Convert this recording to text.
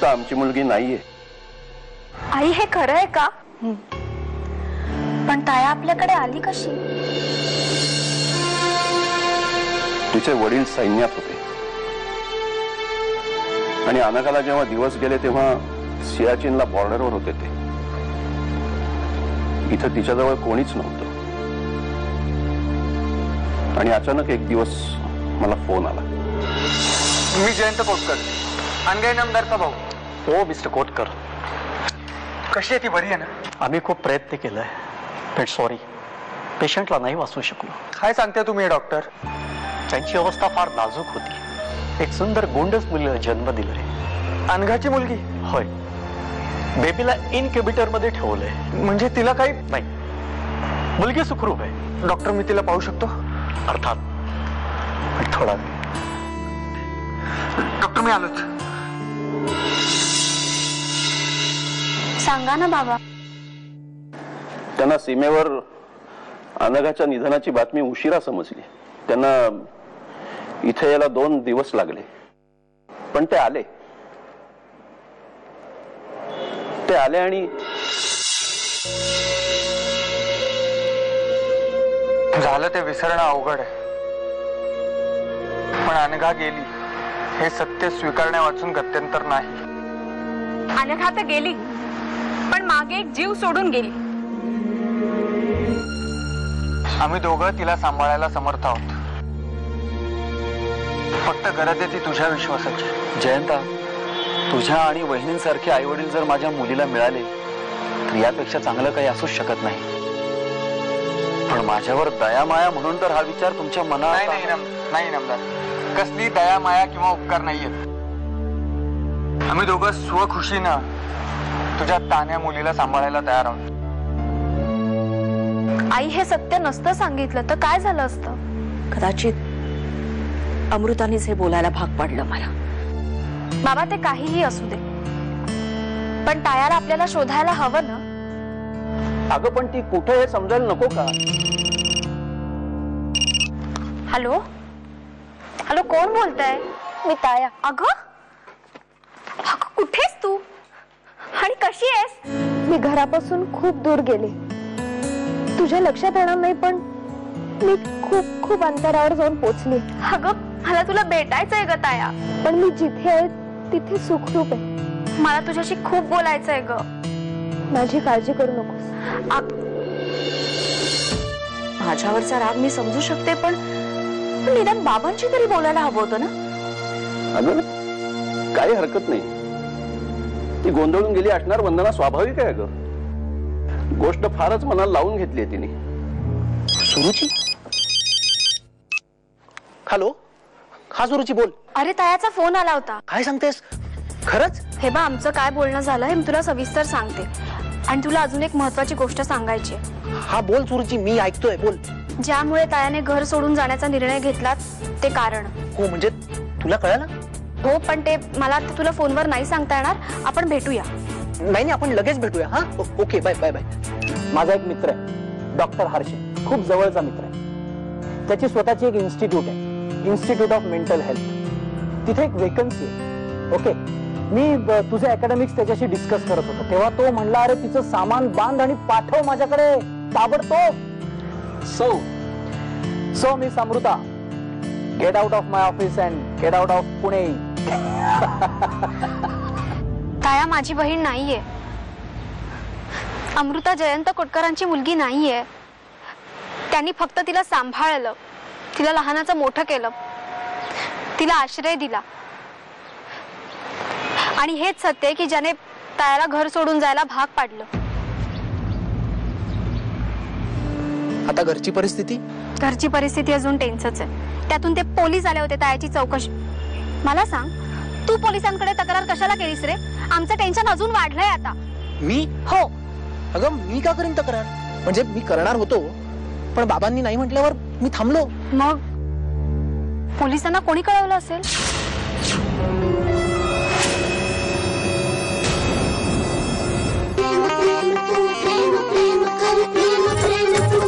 अनुष्का आमची मुलगी नाहीये। आई हे खरं आहे का? पण ताया आपल्याकडे आली कशी? तिचे वडील सैन्यात होते आणि अनघाला जेव्हा दिवस गेले तेव्हा सियाचीनला बॉर्डरवर होते ते। इथं तिच्याजवळ कोणीच नव्हतं आणि अचानक एक दिवस मला फोन आला। मी जयंत कोटकर, अनघा इनामदारचा भाऊ। हो मिस्टर कोटकर, कशी आहे ती? बरी आहे ना? आम्ही खूप प्रयत्न केलाय, पण सॉरी पेशंटला नाही वाचवू शकलो। काय सांगते तुम्ही डॉक्टर? त्यांची अवस्था फार नाजूक होती। एक सुंदर गोंडस मुलीला जन्म दिलाय। अनघाची मुलगी? होय, बेबीला इनक्युबेटर मध्ये ठेवलंय। म्हणजे तिला काही नाही, मुलगी सुखरूप आहे। डॉक्टर मी तिला पाहू शकतो? अर्थात, पण थोडा डॉक्टर मी आलोच। सांगा ना बाबा। त्यांना सीमेवर अनघाच्या निधनाची बातमी उशिरा समजली। त्यांना इथे यायला 2 दिवस लागले, पण ते आले आणि झालं ते विसरणं अवघड आहे, पण अनघा गेली हे सत्य स्वीकारण्या वाचून गत्यंतर नाही। अनघा तर गेली, पण मागे एक जीव सोडून गेली। आम्ही दोघं तिला सांभाळायला समर्थ आहोत, फक्त गरज आहे ती तुझ्या विश्वासाची। जयंता, तुझ्या आणि वहिनींसारखे आई वडील जर माझ्या मुलीला मिळाले तर यापेक्षा चांगलं काही असूच शकत नाही। पण माझ्यावर दया माया म्हणून तर हा विचार तुमच्या मनात नाही नमदार, कसली दया माया किंवा उपकार नाहीये। आम्ही दोघं स्वखुशीनं तुझ्या तान्या मुलीला सांभाळायला तयार आहोत। आई हे सत्य नसतं सांगितलं तर काय झालं असतं? कदाचित अमृतानेच हे बोलायला भाग पाडलं मला। बाबा ते काहीही असू दे, पण तायाला आपल्याला शोधायला हवं ना। अगं पण ती कुठे हे समजायला नको का? हॅलो हॅलो, कोण बोलताय? मी ताया। अगं कुठेस तू आणि कशी आहेस? मी घरापासून खूप दूर गेले, तुझ्या लक्षात येणार नाही, पण मी खूप खूप अंतरावर जाऊन पोचले। अगं मला तुला भेटायचंय ग ताया, पण मी जिथे आहे तिथे सुखरूप आहे। मला तुझ्याशी खूप बोलायचंय ग। माझी काळजी करू नकोस। माझ्यावरचा राग मी समजू शकते, पण निदान बाबांची तरी बोलायला हवं होतं ना। अगं काही हरकत नाही, ती गोंधळून गेली असणार वंदना, स्वाभाविक आहे। अगं गोष्ट फारच मनाला लावून घेतली आहे तिने। सुरुची? हॅलो, हा सुरुची बोल। अरे तायाचा फोन आला होता। काय सांगतेस? खरंच? हे बा, आमचं काय बोलणं झालं हे मी तुला सविस्तर सांगते, आणि तुला अजून एक महत्वाची गोष्ट सांगायची आहे। हा बोल सुरुची, मी ऐकतोय, बोल। ज्यामुळे तायाने घर सोडून जाण्याचा निर्णय घेतला ते कारण। हो म्हणजे तुला कळलं? हो, पण ते मला तुला फोनवर नाही सांगता येणार। आपण भेटूया। नाही, आपण लगेच भेटूया। हा ओके, बाय बाय बाय। माझा एक मित्र आहे डॉक्टर हर्षे, खूप जवळचा मित्र आहे। त्याची स्वतःची एक इन्स्टिट्यूट आहे, इन्स्टिट्यूट ऑफ मेंटल हेल्थ। तिथे एक वेकन्सी आहे। ओके, मी तुझे अकॅडमिक्स त्याच्याशी डिस्कस करत होतो, तेव्हा तो म्हणला, अरे तिचं सामान बांध आणि पाठव माझ्याकडे ताबडतोब। So miss Amruta, get out of my office and get out of Pune. ताया माझी बहीण नाहीये। अमृता जयंत कोटकरांची मुलगी नाहीये। त्यांनी फक्त तिला सांभाळलं, तिला लहानाचं मोठं केलं, तिला आश्रय दिला, आणि हेच सत्य आहे की ज्याने तायाला घर सोडून जायला भाग पाडलं। आता घरची परिस्थिती अजून टेन्सच आहे। त्यातून ते पोलीस आले होते तायाची चौकशी। मला सांग, तू पोलिसांकडे तक्रार कशाला केलीस रे? आमचं टेन्शन अजून वाढलंय आता। मी? हो। अगं मी का करीन तक्रार? म्हणजे मी करणार होतो, पण बाबांनी नाही म्हटल्यावर मी थांबलो। मग पोलिसांना कोणी कळवलं असेल? प्रेम प्रेम प्रेम प्रेम कर प्रेम प्रेम